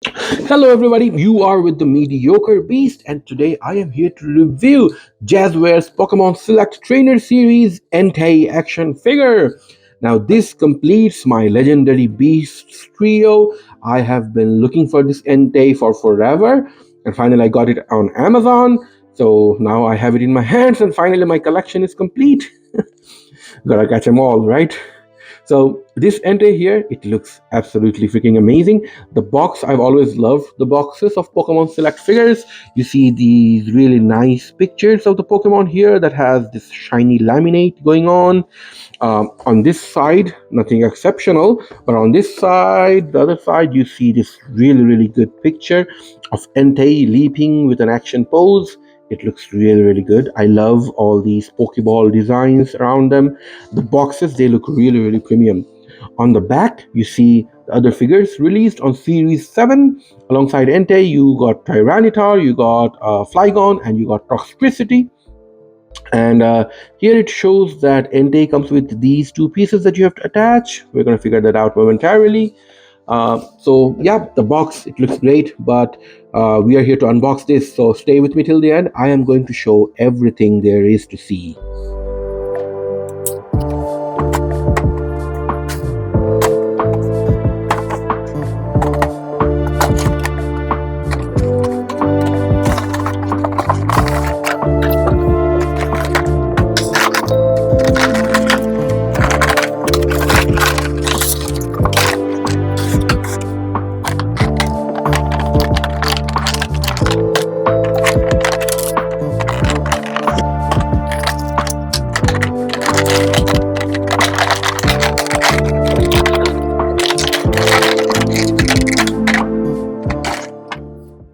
Hello, everybody. You are with the Mediocre Beast, and today I am here to review Jazwares Pokémon Select Trainer Series Entei action figure. Now, this completes my legendary beasts trio. I have been looking for this Entei for forever, and finally I got it on Amazon. So now I have it in my hands, and finally my collection is complete. Gotta catch them all, right? So this Entei here, it looks absolutely freaking amazing. The box, I've always loved the boxes of Pokemon Select figures. You see these really nice pictures of the Pokemon here that has this shiny laminate going on. On this side, nothing exceptional, but on this side, the other side, you see this really good picture of Entei leaping with an action pose. It looks really good. I love all these Pokeball designs around them. The boxes, they look really premium. On the back, you see the other figures released on Series 7. Alongside Entei, you got Tyranitar, you got Flygon, and you got Toxtricity. And here it shows that Entei comes with these two pieces that you have to attach. We're going to figure that out momentarily. So yeah, the box, it looks great, but we are here to unbox this, so stay with me till the end. I am going to show everything there is to see.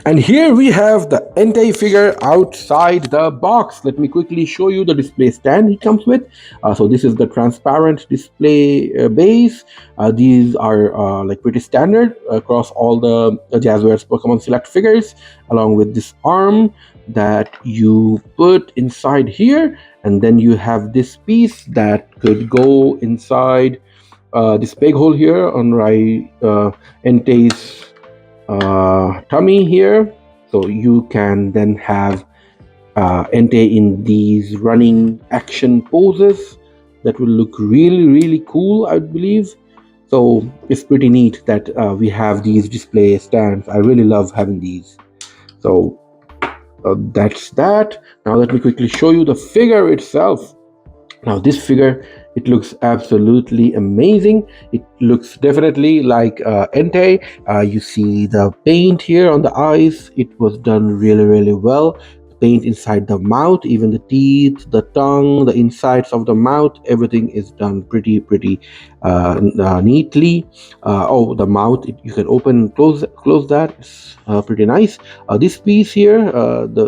And here we have the Entei figure outside the box. Let me quickly show you the display stand he comes with. So this is the transparent display base. These are like pretty standard across all the Jazwares Pokemon Select figures, along with this arm that you put inside here. And then you have this piece that could go inside this big hole here on Entei's tummy here, so you can then have Entei in these running action poses that will look really cool, I believe. So it's pretty neat that we have these display stands. I really love having these. So that's that. Now let me quickly show you the figure itself. Now this figure, it looks absolutely amazing. It looks definitely like Entei. You see the paint here on the eyes. It was done really well. The paint inside the mouth, even the teeth, the tongue, the insides of the mouth, everything is done pretty neatly. Oh, the mouth, you can open and close that. It's pretty nice. This piece here,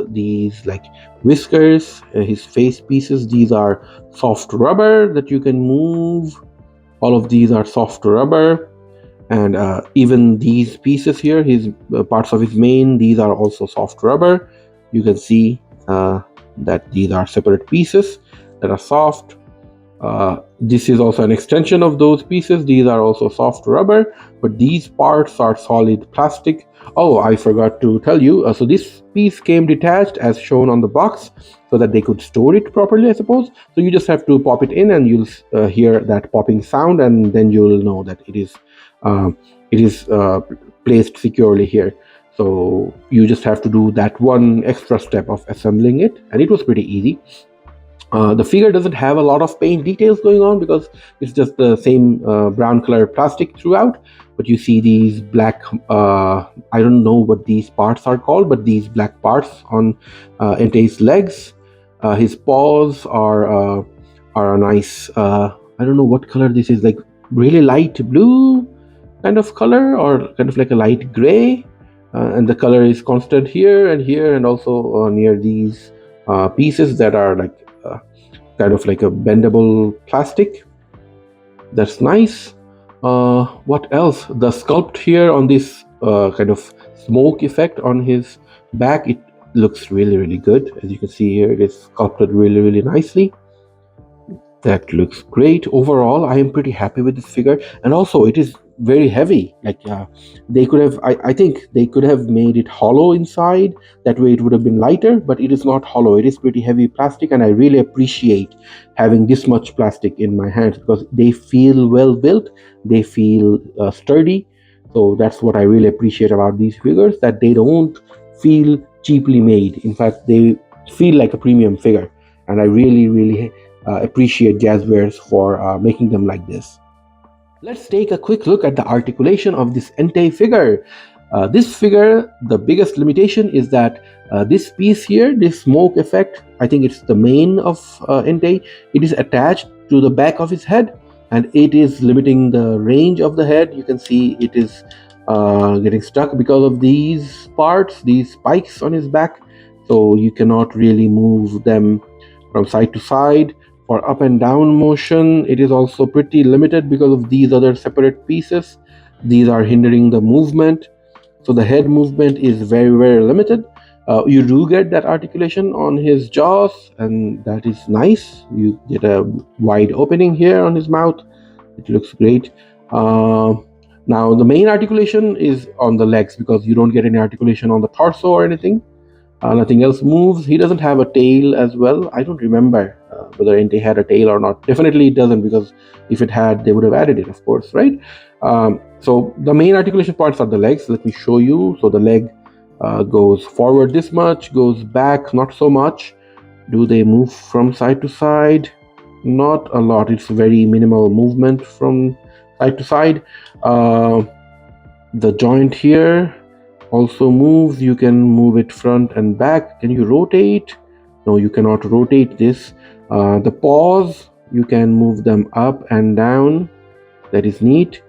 these like whiskers, his face pieces, these are soft rubber that you can move. All of these are soft rubber, and even these pieces here, his parts of his mane, these are also soft rubber. You can see that these are separate pieces that are soft. This is also an extension of those pieces. These are also soft rubber, but these parts are solid plastic. Oh, I forgot to tell you. So this piece came detached as shown on the box so that they could store it properly, I suppose. So you just have to pop it in and you'll hear that popping sound, and then you'll know that it is placed securely here. So you just have to do that one extra step of assembling it, and it was pretty easy. The figure doesn't have a lot of paint details going on because it's just the same brown color plastic throughout, but you see these black, I don't know what these parts are called, but these black parts on Entei's legs. His paws are a nice, I don't know what color this is, like really light blue kind of color, or kind of like a light gray. And the color is constant here and also near these pieces that are like kind of like a bendable plastic. That's nice. What else? The sculpt here on this kind of smoke effect on his back, it looks really good. As you can see here, it is sculpted really nicely. That looks great. Overall, I am pretty happy with this figure, and also it is very heavy. Like they could have, I think they could have made it hollow inside. That way it would have been lighter, but it is not hollow. It is pretty heavy plastic, and I really appreciate having this much plastic in my hands because they feel well built. They feel sturdy. So that's what I really appreciate about these figures, that they don't feel cheaply made. In fact, they feel like a premium figure, and I really appreciate Jazwares for making them like this. Let's take a quick look at the articulation of this Entei figure. This figure, the biggest limitation is that this piece here, this smoke effect, I think it's the main of Entei, it is attached to the back of his head, and it is limiting the range of the head. You can see it is getting stuck because of these parts, these spikes on his back, so you cannot really move them from side to side. For up and down motion, it is also pretty limited because of these other separate pieces. These are hindering the movement. So the head movement is very limited. You do get that articulation on his jaws, and that is nice. You get a wide opening here on his mouth. It looks great. Now the main articulation is on the legs because you don't get any articulation on the torso or anything. Nothing else moves. He doesn't have a tail as well. I don't remember whether Entei had a tail or not. Definitely it doesn't, because if it had, they would have added it, of course, right? So the main articulation parts are the legs. Let me show you. So the leg goes forward this much, goes back not so much. Do they move from side to side? Not a lot. It's very minimal movement from side to side. The joint here also moves. You can move it front and back. Can you rotate? No, you cannot rotate this. The paws, you can move them up and down. That is neat.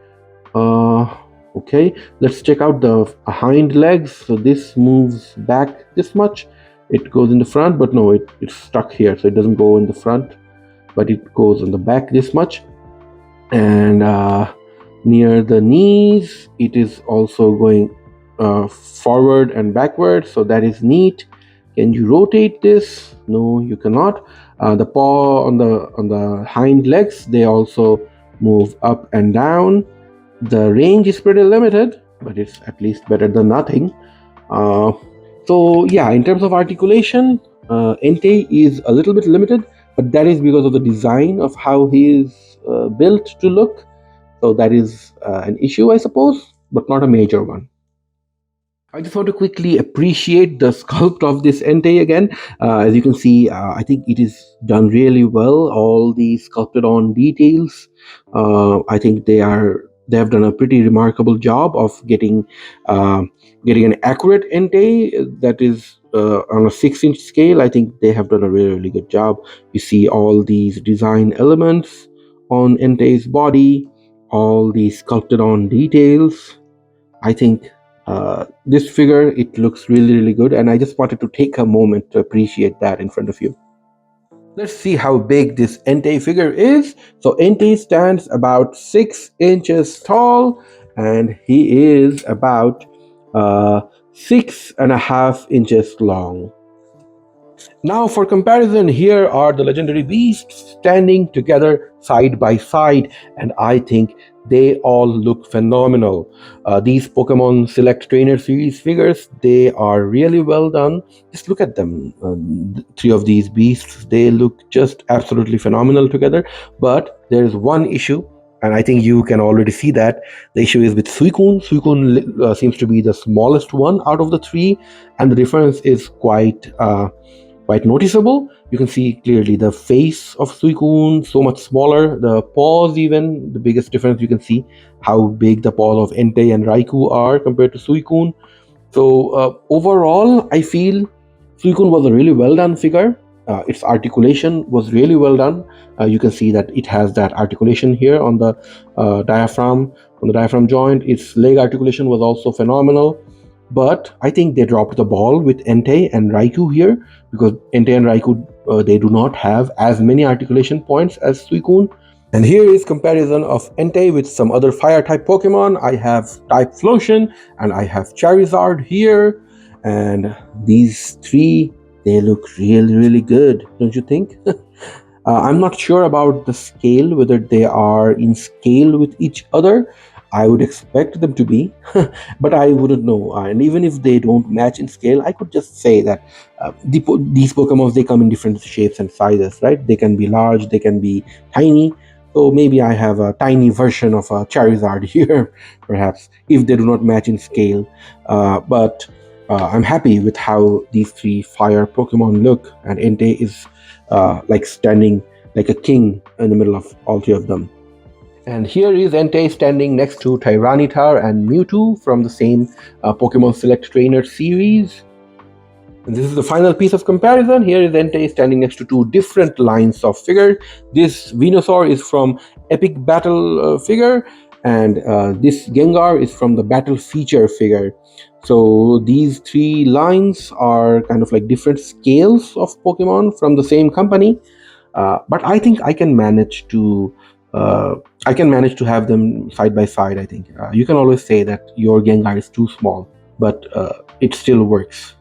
Okay, let's check out the hind legs. So this moves back this much. It goes in the front, but no, it's stuck here, so it doesn't go in the front, but it goes on the back this much. And near the knees, it is also going forward and backward, so that is neat. Can you rotate this? No, you cannot. The paw on the hind legs, they also move up and down. The range is pretty limited, but it's at least better than nothing. So yeah, in terms of articulation, Entei is a little bit limited, but that is because of the design of how he is built to look. So that is an issue, I suppose, but not a major one. I just want to quickly appreciate the sculpt of this Entei again. As you can see, I think it is done really well. All the sculpted on details, I think they have done a pretty remarkable job of getting an accurate Entei that is on a 6-inch scale. I think they have done a really good job. You see all these design elements on Entei's body, all the sculpted on details. I think this figure, it looks really good, and I just wanted to take a moment to appreciate that in front of you. Let's see how big this Entei figure is. So Entei stands about 6 inches tall, and he is about 6.5 inches long. Now for comparison, here are the legendary beasts standing together side by side, and I think they all look phenomenal. These Pokemon Select Trainer Series figures, they are really well done. Just look at them. Three of these beasts, they look just absolutely phenomenal together. But there is one issue, and I think you can already see that. The issue is with Suicune. Suicune seems to be the smallest one out of the three, and the difference is quite noticeable. You can see clearly the face of Suicune so much smaller, the paws, even the biggest difference. You can see how big the paws of Entei and Raikou are compared to Suicune. So overall, I feel Suicune was a really well done figure. Its articulation was really well done. You can see that it has that articulation here on the diaphragm joint. Its leg articulation was also phenomenal. But I think they dropped the ball with Entei and Raikou here, because Entei and Raikou, they do not have as many articulation points as Suicune. And here is comparison of Entei with some other fire type Pokemon. I have type Flotion and I have Charizard here, and these three, they look really good, don't you think? I'm not sure about the scale, whether they are in scale with each other. I would expect them to be, but I wouldn't know. And even if they don't match in scale, I could just say that these Pokemons, they come in different shapes and sizes, right? They can be large, they can be tiny. So maybe I have a tiny version of a Charizard here, perhaps, if they do not match in scale. But I'm happy with how these three fire Pokemon look, and Entei is like standing like a king in the middle of all three of them. And here is Entei standing next to Tyranitar and Mewtwo from the same Pokemon Select Trainer series. And this is the final piece of comparison. Here is Entei standing next to two different lines of figure. This Venusaur is from Epic Battle figure, and this Gengar is from the Battle Feature figure. So these three lines are kind of like different scales of Pokemon from the same company. But I think I can manage to have them side by side. I think you can always say that your Gengar is too small, but it still works.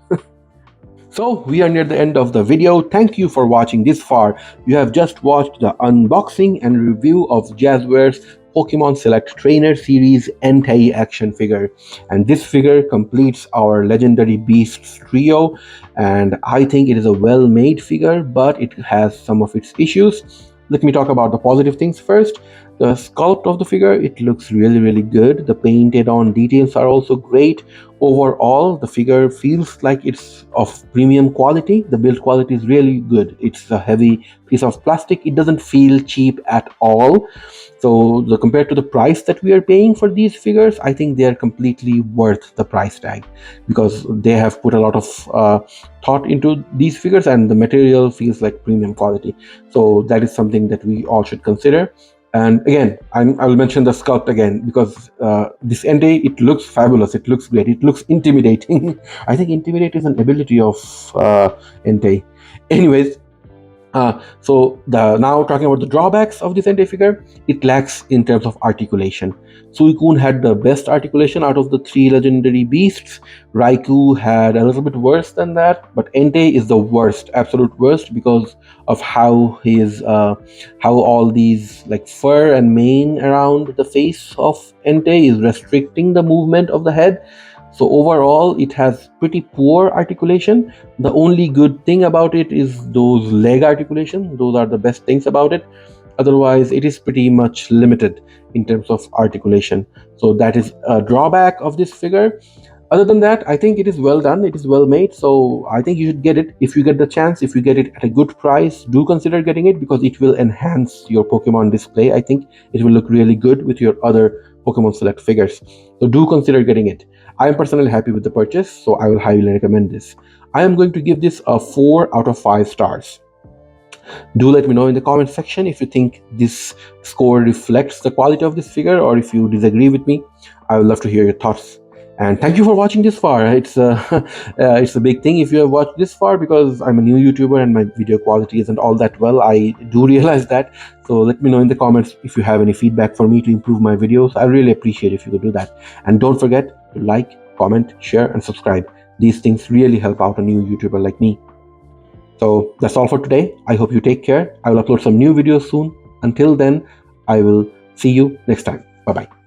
So we are near the end of the video. Thank you for watching this far. You have just watched the unboxing and review of Jazwares Pokemon Select Trainer Series Entei action figure. And this figure completes our Legendary Beasts trio, and I think it is a well-made figure, but it has some of its issues. Let me talk about the positive things first. The sculpt of the figure, it looks really good. The painted on details are also great. Overall, the figure feels like it's of premium quality. The build quality is really good. It's a heavy piece of plastic. It doesn't feel cheap at all. So compared to the price that we are paying for these figures, I think they are completely worth the price tag, because they have put a lot of thought into these figures, and the material feels like premium quality. So that is something that we all should consider. And again, I will mention the sculpt again, because this Entei, it looks fabulous. It looks great. It looks intimidating. I think intimidate is an ability of Entei. Anyways, now talking about the drawbacks of this Entei figure, it lacks in terms of articulation. Suicune had the best articulation out of the three legendary beasts. Raikou had a little bit worse than that, but Entei is the worst, absolute worst, because of how all these like fur and mane around the face of Entei is restricting the movement of the head. So overall, it has pretty poor articulation. The only good thing about it is those leg articulation. Those are the best things about it. Otherwise, it is pretty much limited in terms of articulation. So that is a drawback of this figure. Other than that, I think it is well done. It is well made. So I think you should get it if you get the chance. If you get it at a good price, do consider getting it, because it will enhance your Pokemon display. I think it will look really good with your other Pokemon Select figures. So do consider getting it. I am personally happy with the purchase, so I will highly recommend this. I am going to give this a 4 out of 5 stars. Do let me know in the comment section if you think this score reflects the quality of this figure, or if you disagree with me. I would love to hear your thoughts. And thank you for watching this far. It's a big thing if you have watched this far, because I'm a new YouTuber and my video quality isn't all that well. I do realize that. So let me know in the comments if you have any feedback for me to improve my videos. I really appreciate if you could do that. And don't forget to like, comment, share, and subscribe. These things really help out a new YouTuber like me. So that's all for today. I hope you take care. I will upload some new videos soon. Until then, I will see you next time. Bye-bye.